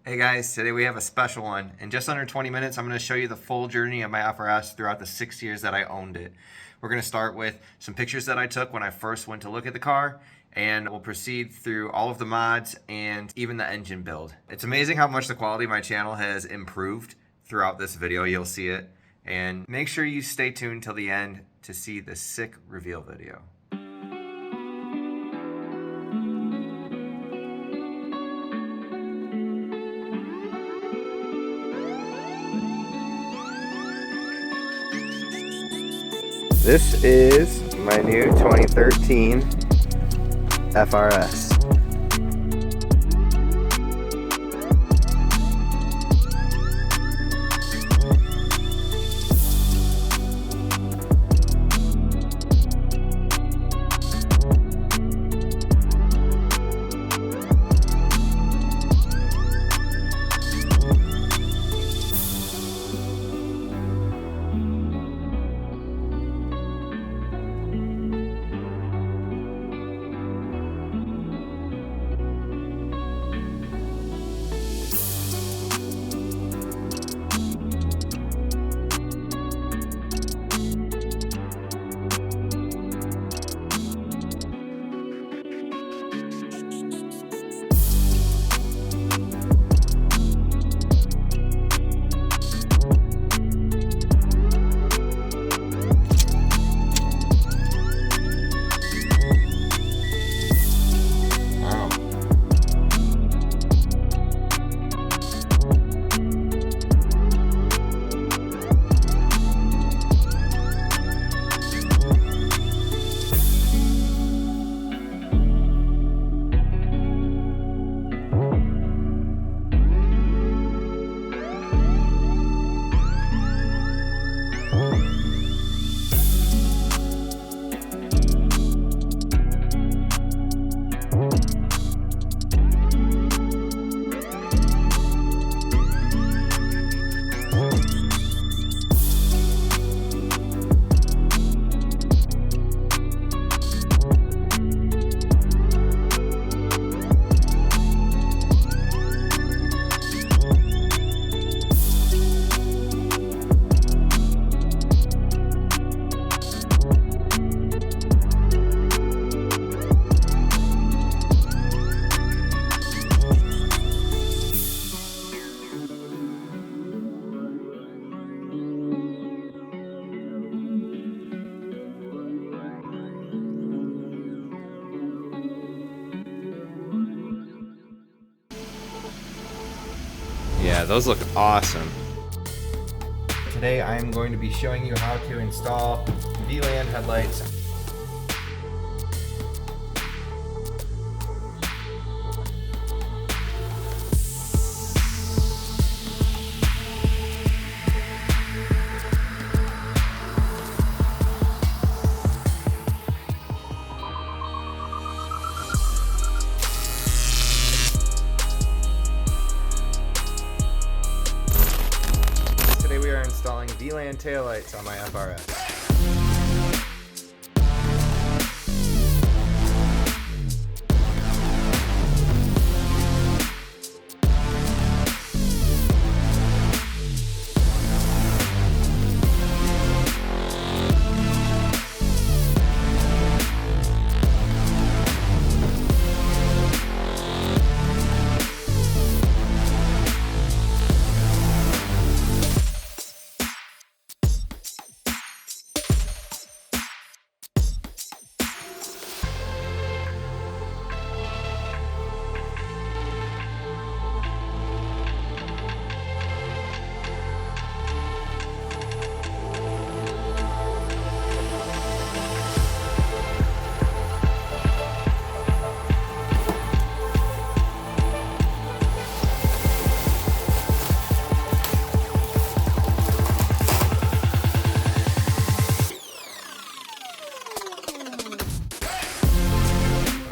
Hey guys, today we have a special one. In just under 20 minutes, I'm going to show you the full journey of my FR-S throughout the 6 years that I owned it. We're going to start with some pictures that I took when I first went to look at the car, and we'll proceed through all of the mods and even the engine build. It's amazing how much the quality of my channel has improved throughout this video. You'll see it. And make sure you stay tuned till the end to see the sick reveal video. This is my new 2013 FR-S. Yeah, those look awesome. Today I'm going to be showing you how to install VLAN headlights. We are installing VLAN taillights on my FR-S.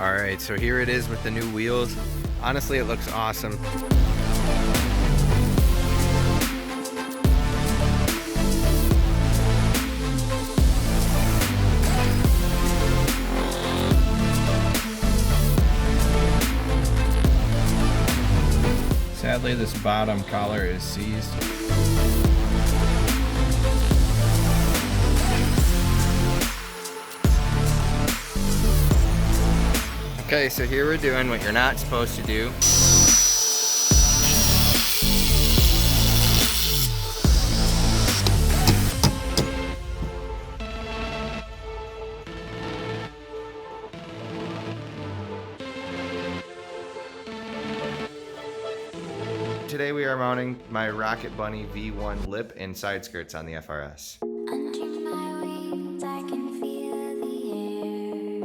Alright, so here it is with the new wheels. Honestly, it looks awesome. Sadly, Apparently this bottom collar is seized. Okay, so here we're doing what you're not supposed to do. Today we are mounting my Rocket Bunny V1 lip and side skirts on the FR-S. Under my wings, I can feel the air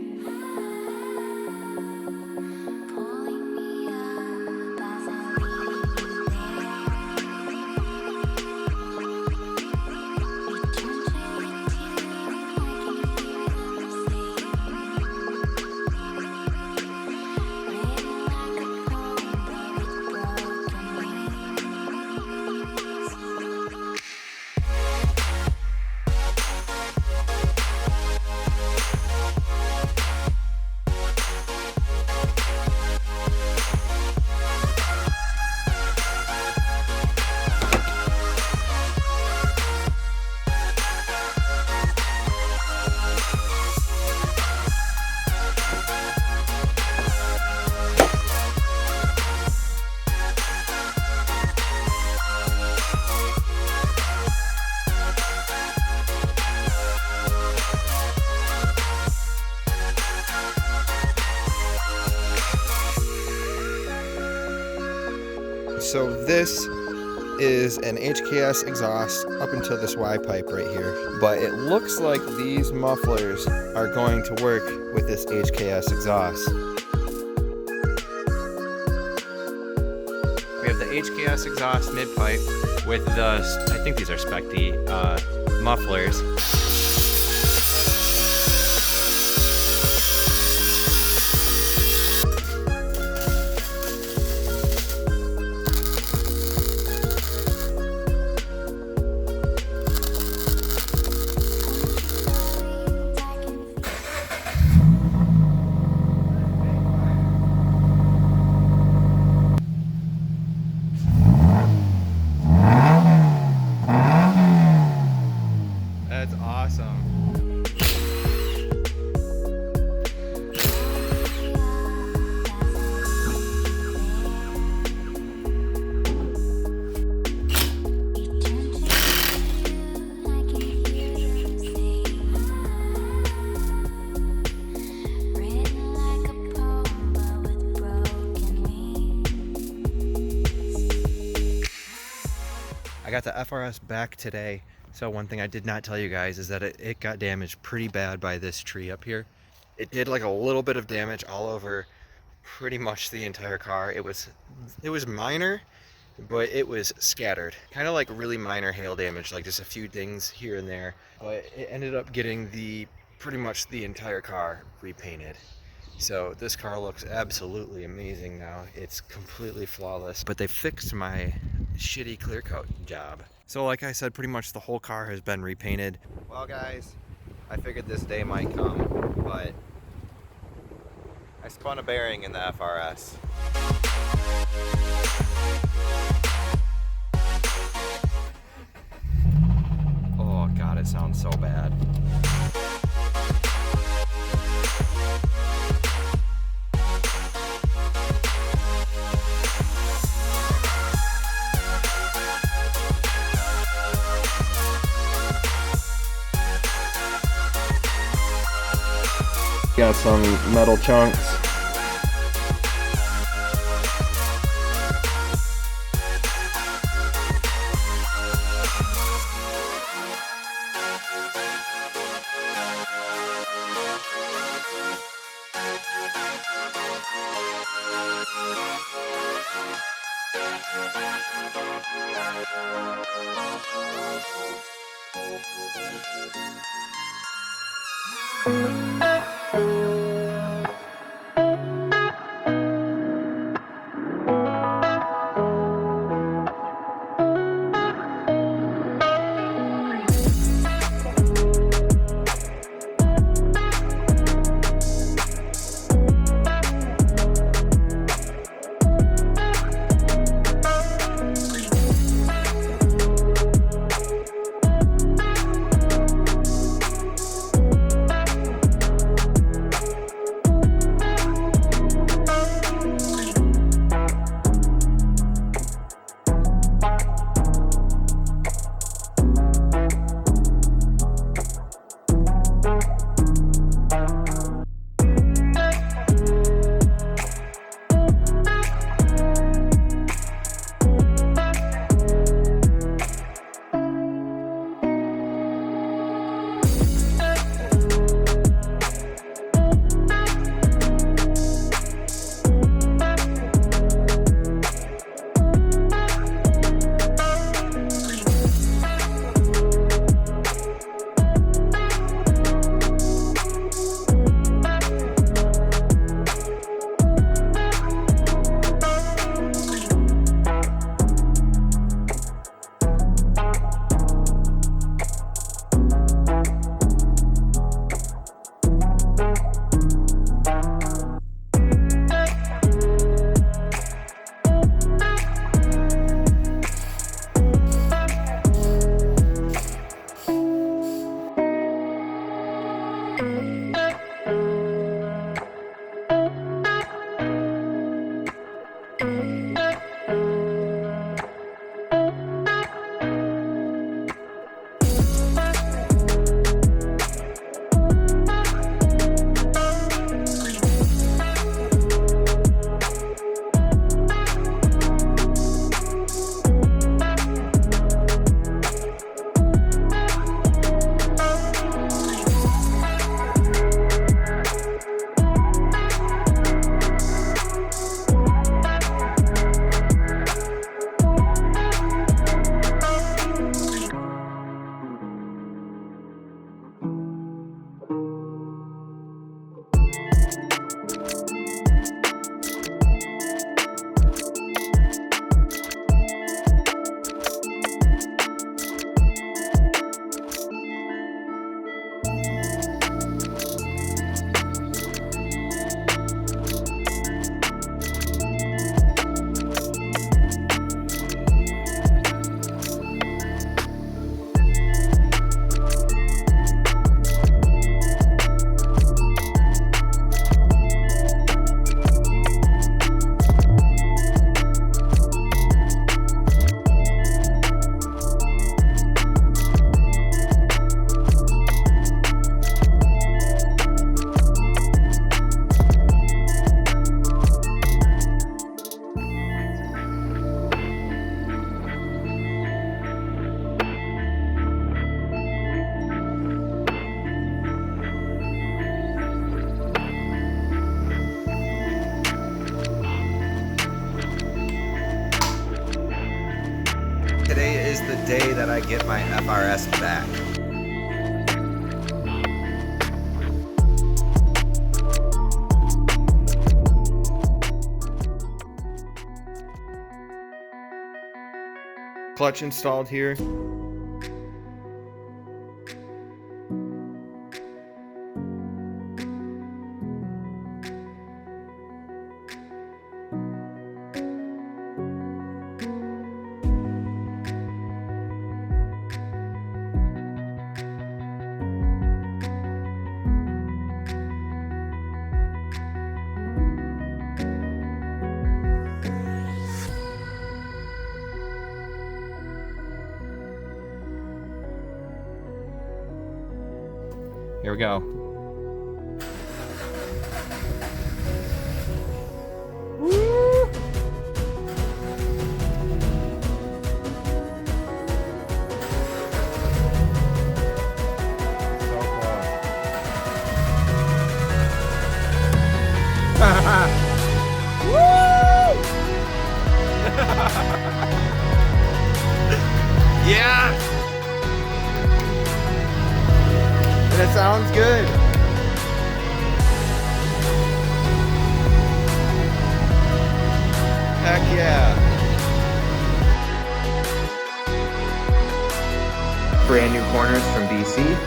pulling me up as I leave you there. Return to the tune, I can hear them sing, written like a poem, but with broken wings. So this is an HKS exhaust up until this Y pipe right here, but it looks like these mufflers are going to work with this HKS exhaust. We have the HKS exhaust mid pipe with the, I think these are Spec-D mufflers. That's awesome. I got the FR-S back today. So one thing I did not tell you guys is that it got damaged pretty bad by this tree up here. It did like a little bit of damage all over pretty much the entire car. It was minor, but it was scattered. Kind of like really minor hail damage, like just a few things here and there. But it ended up getting pretty much the entire car repainted. So this car looks absolutely amazing now. It's completely flawless. But they fixed my shitty clear coat job. So like I said, pretty much the whole car has been repainted. Well guys, I figured this day might come, but I spun a bearing in the FR-S. Oh God, it sounds so bad. Got some metal chunks. Today is the day that I get my FR-S back. Clutch installed here. Here we go. Woo! So close. Woo! Yeah! That sounds good. Heck yeah. Brand new corners from BC.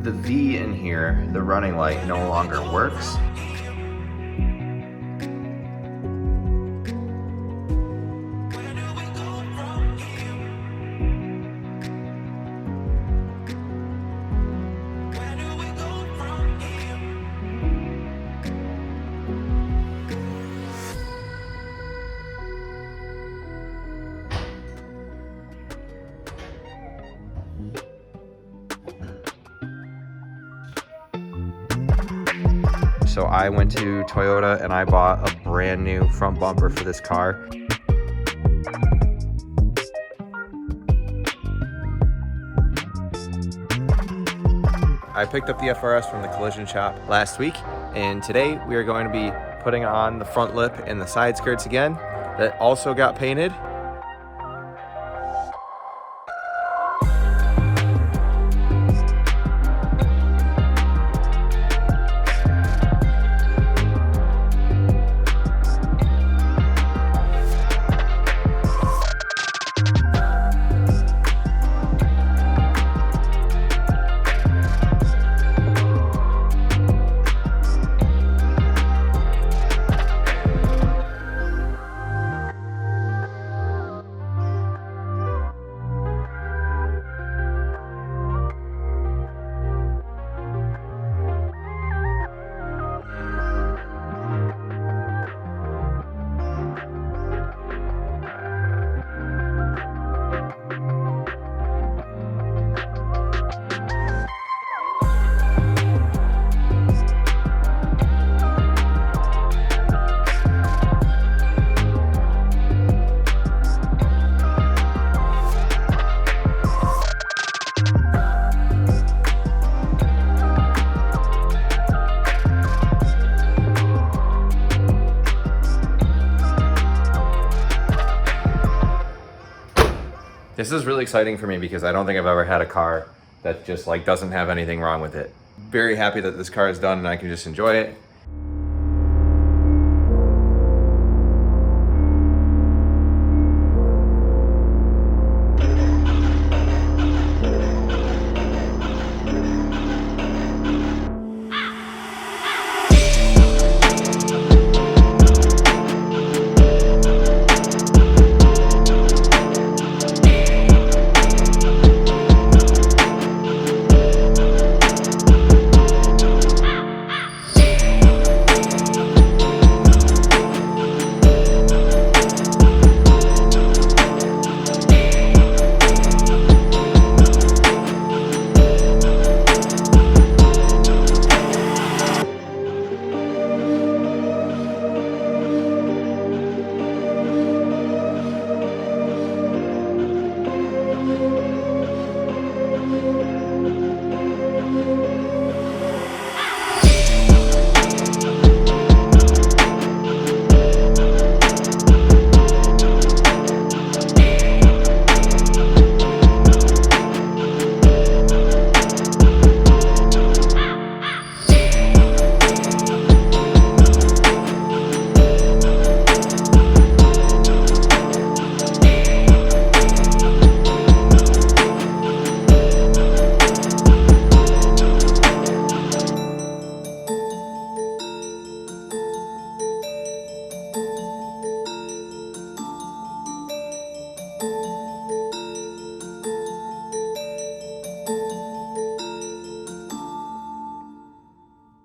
The V in here, the running light, no longer works. So I went to Toyota and I bought a brand new front bumper for this car. I picked up the FR-S from the collision shop last week, and today we are going to be putting on the front lip and the side skirts again. That also got painted. This is really exciting for me because I don't think I've ever had a car that just like doesn't have anything wrong with it. Very happy that this car is done and I can just enjoy it.